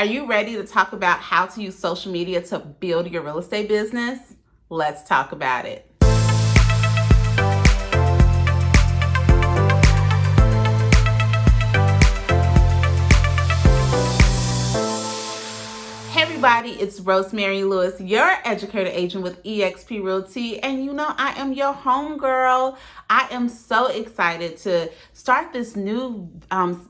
Are you ready to talk about how to use social media to build your real estate business? Let's talk about it. Hey everybody, it's Rosemary Lewis, your educator agent with eXp Realty, and you know I am your homegirl. I am so excited to start this new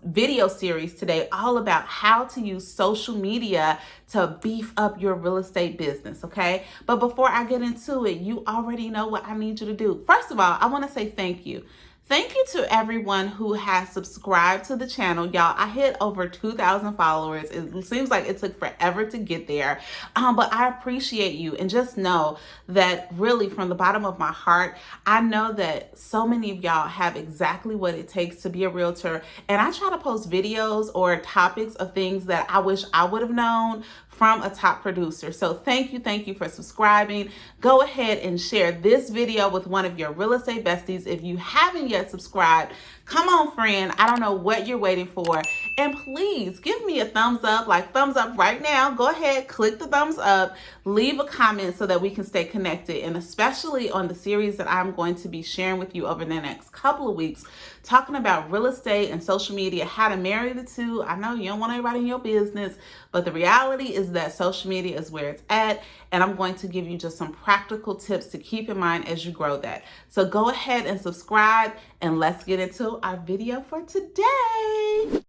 video series today all about how to use social media to beef up your real estate business, okay? But before I get into it, you already know what I need you to do. First of all, I want to say thank you. Thank you to everyone who has subscribed to the channel. Y'all, I hit over 2,000 followers. It seems like it took forever to get there, but I appreciate you. And just know that really from the bottom of my heart, I know that so many of y'all have exactly what it takes to be a realtor. And I try to post videos or topics of things that I wish I would have known from a top producer. So thank you for subscribing. Go ahead and share this video with one of your real estate besties. If you haven't yet subscribed, come on friend, I don't know what you're waiting for. And please give me a thumbs up, like thumbs up right now. Go ahead, click the thumbs up, leave a comment so that we can stay connected. And especially on the series that I'm going to be sharing with you over the next couple of weeks, talking about real estate and social media, how to marry the two. I know you don't want everybody in your business, but the reality is that social media is where it's at. And I'm going to give you just some practical tips to keep in mind as you grow that. So go ahead and subscribe and let's get into our video for today.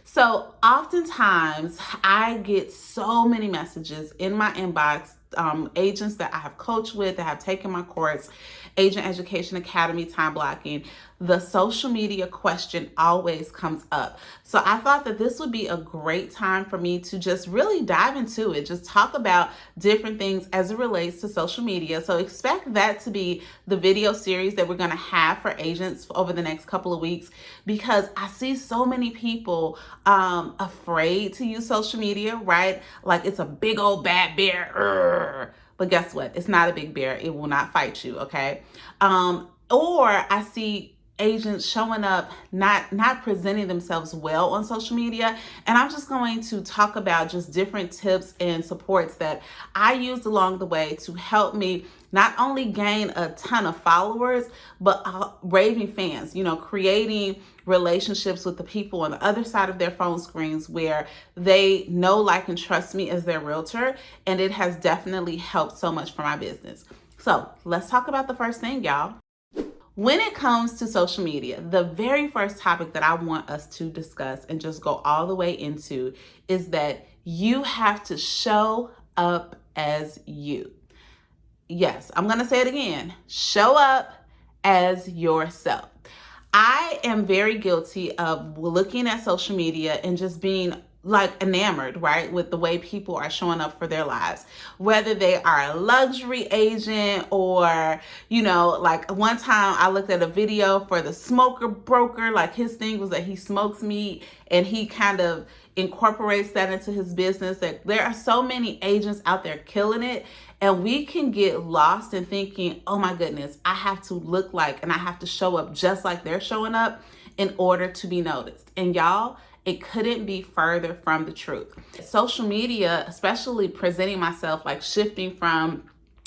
So oftentimes I get so many messages in my inbox, agents that I have coached with, that have taken my course, Agent Education Academy, time blocking. The social media question always comes up. So I thought that this would be a great time for me to just really dive into it, just talk about different things as it relates to social media. So expect that to be the video series that we're going to have for agents over the next couple of weeks, because I see so many people afraid to use social media, right? Like it's a big old bad bear. But guess what? It's not a big bear. It will not fight you, okay? Or I see agents showing up not presenting themselves well on social media, and I'm just going to talk about just different tips and supports that I used along the way to help me not only gain a ton of followers, but raving fans, you know, creating relationships with the people on the other side of their phone screens where they know, like, and trust me as their realtor. And it has definitely helped so much for my business. So let's talk about the first thing, y'all. When it comes to social media, the very first topic that I want us to discuss and just go all the way into is that you have to show up as you. Yes, I'm going to say it again. Show up as yourself. I am very guilty of looking at social media and just being like enamored, right, with the way people are showing up for their lives, whether they are a luxury agent or, you know, like one time I looked at a video for the smoker broker. Like his thing was that he smokes meat and he kind of incorporates that into his business. That there are so many agents out there killing it, and we can get lost in thinking, oh my goodness, I have to look like and I have to show up just like they're showing up in order to be noticed. And y'all, it couldn't be further from the truth. Social media, especially presenting myself, like shifting from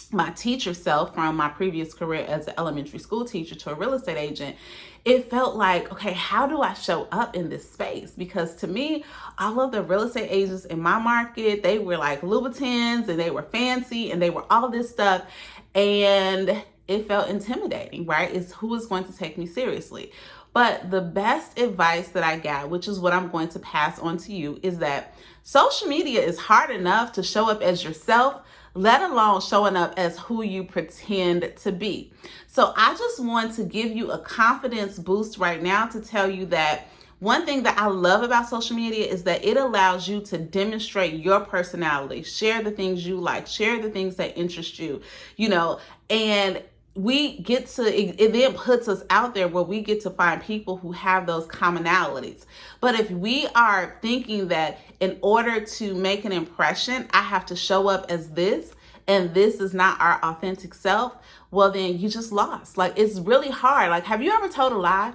my teacher self from my previous career as an elementary school teacher to a real estate agent, it felt like, okay, how do I show up in this space? Because to me, all of the real estate agents in my market, they were like Louboutins and they were fancy and they were all this stuff. And it felt intimidating, right? It's who is going to take me seriously. But the best advice that I got, which is what I'm going to pass on to you, is that social media is hard enough to show up as yourself, let alone showing up as who you pretend to be. So I just want to give you a confidence boost right now to tell you that one thing that I love about social media is that it allows you to demonstrate your personality, share the things you like, share the things that interest you, you know, and we get to, it then puts us out there where we get to find people who have those commonalities. But if we are thinking that in order to make an impression, I have to show up as this, and this is not our authentic self, well, then you just lost. Like, it's really hard. Like, have you ever told a lie?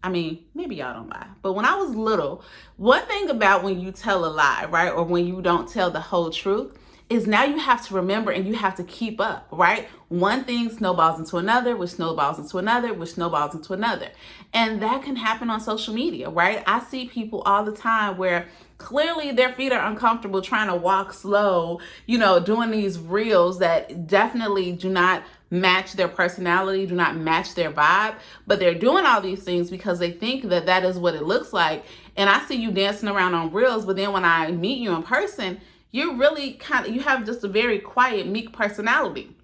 I mean, maybe y'all don't lie, but when I was little, one thing about when you tell a lie, right, or when you don't tell the whole truth, is now you have to remember and you have to keep up, right? One thing snowballs into another, which snowballs into another, which snowballs into another. And that can happen on social media, right? I see people all the time where clearly their feet are uncomfortable trying to walk slow, doing these reels that definitely do not match their personality, do not match their vibe, but they're doing all these things because they think that that is what it looks like. And I see you dancing around on reels, but then when I meet you in person, you're really you have just a very quiet, meek personality.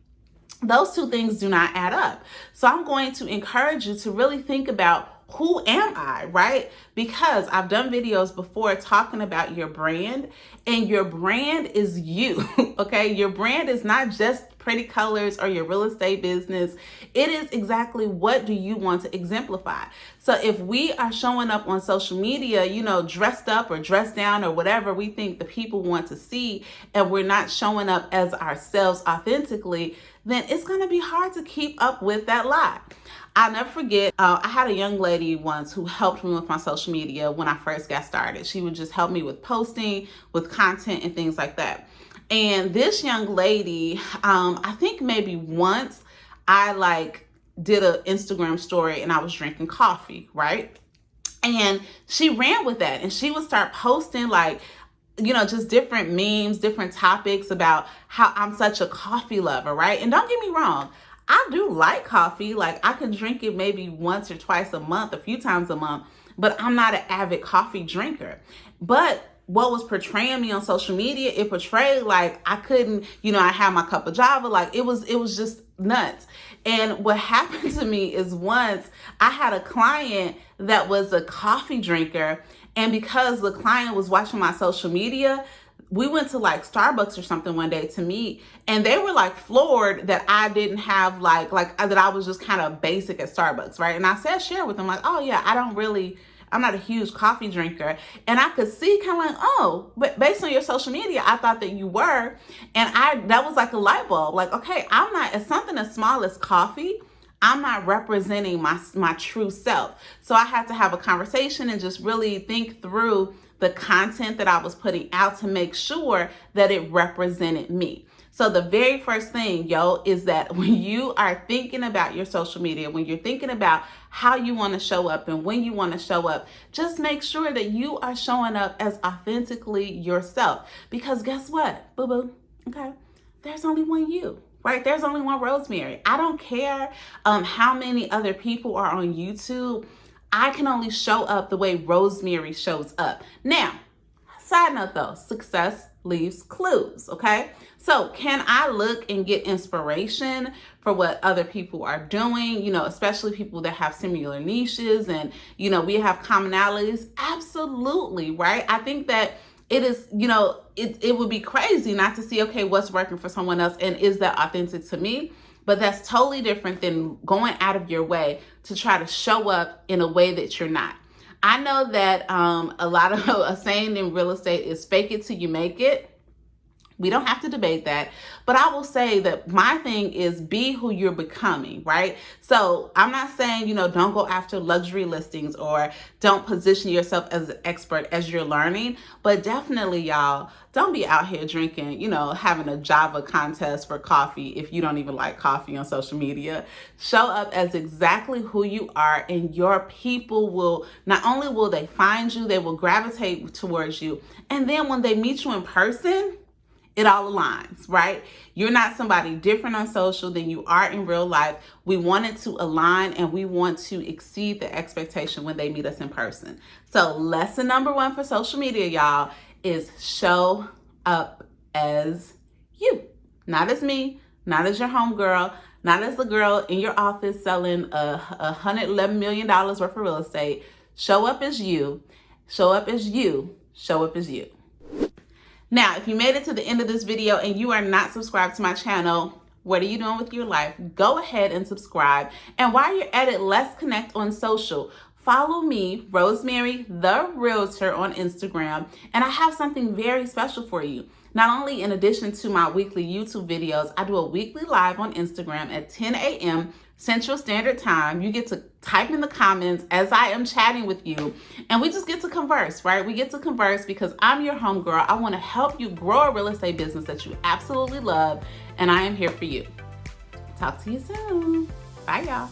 Those two things do not add up. So I'm going to encourage you to really think about, who am I, right? Because I've done videos before talking about your brand, and your brand is you, okay? Your brand is not just pretty colors or your real estate business. It is exactly what do you want to exemplify. So if we are showing up on social media, dressed up or dressed down or whatever we think the people want to see, and we're not showing up as ourselves authentically, then it's going to be hard to keep up with that lie. I'll never forget, I had a young lady once who helped me with my social media when I first got started. She would just help me with posting, with content and things like that. And this young lady, I think maybe once I did an Instagram story and I was drinking coffee, right? And she ran with that, and she would start posting just different memes, different topics about how I'm such a coffee lover, right? And don't get me wrong, I do like coffee. Like, I can drink it maybe once or twice a month, a few times a month, but I'm not an avid coffee drinker. But what was portraying me on social media, it portrayed like I couldn't, I had my cup of Java, like it was just nuts. And what happened to me is, once I had a client that was a coffee drinker, and because the client was watching my social media, we went to Starbucks or something one day to meet, and they were floored that I didn't have that I was just kind of basic at Starbucks, right? And I share with them oh yeah, I'm not a huge coffee drinker. And I could see oh, but based on your social media, I thought that you were. And that was like a light bulb. Okay, I'm not, as something as small as coffee, I'm not representing my true self. So I had to have a conversation and just really think through the content that I was putting out to make sure that it represented me. So the very first thing, is that when you are thinking about your social media, when you're thinking about how you want to show up and when you want to show up, just make sure that you are showing up as authentically yourself. Because guess what, boo-boo, okay, there's only one you. Right? There's only one Rosemary. I don't care how many other people are on YouTube. I can only show up the way Rosemary shows up. Now, side note though, success leaves clues, okay? So can I look and get inspiration for what other people are doing, especially people that have similar niches and, we have commonalities? Absolutely, right? I think that it is, it would be crazy not to see, okay, what's working for someone else and is that authentic to me? But that's totally different than going out of your way to try to show up in a way that you're not. I know that a lot of a saying in real estate is fake it till you make it. We don't have to debate that, but I will say that my thing is be who you're becoming, right? So I'm not saying, don't go after luxury listings or don't position yourself as an expert as you're learning, but definitely, y'all, don't be out here drinking, having a Java contest for coffee if you don't even like coffee on social media. Show up as exactly who you are, and your people will, not only will they find you, they will gravitate towards you. And then when they meet you in person, it all aligns, right? You're not somebody different on social than you are in real life. We want it to align, and we want to exceed the expectation when they meet us in person. So lesson number 1 for social media, y'all, is show up as you. Not as me, not as your homegirl, not as the girl in your office selling $111 million worth of real estate. Show up as you. Show up as you. Show up as you. Now, if you made it to the end of this video and you are not subscribed to my channel, what are you doing with your life? Go ahead and subscribe. And while you're at it, let's connect on social. follow me, Rosemary the Realtor, on Instagram, and I have something very special for you. Not only in addition to my weekly YouTube videos, I do a weekly live on Instagram at 10 a.m. Central Standard Time. You get to type in the comments as I am chatting with you, and we just get to converse, right? We get to converse because I'm your homegirl. I want to help you grow a real estate business that you absolutely love, and I am here for you. Talk to you soon. Bye, y'all.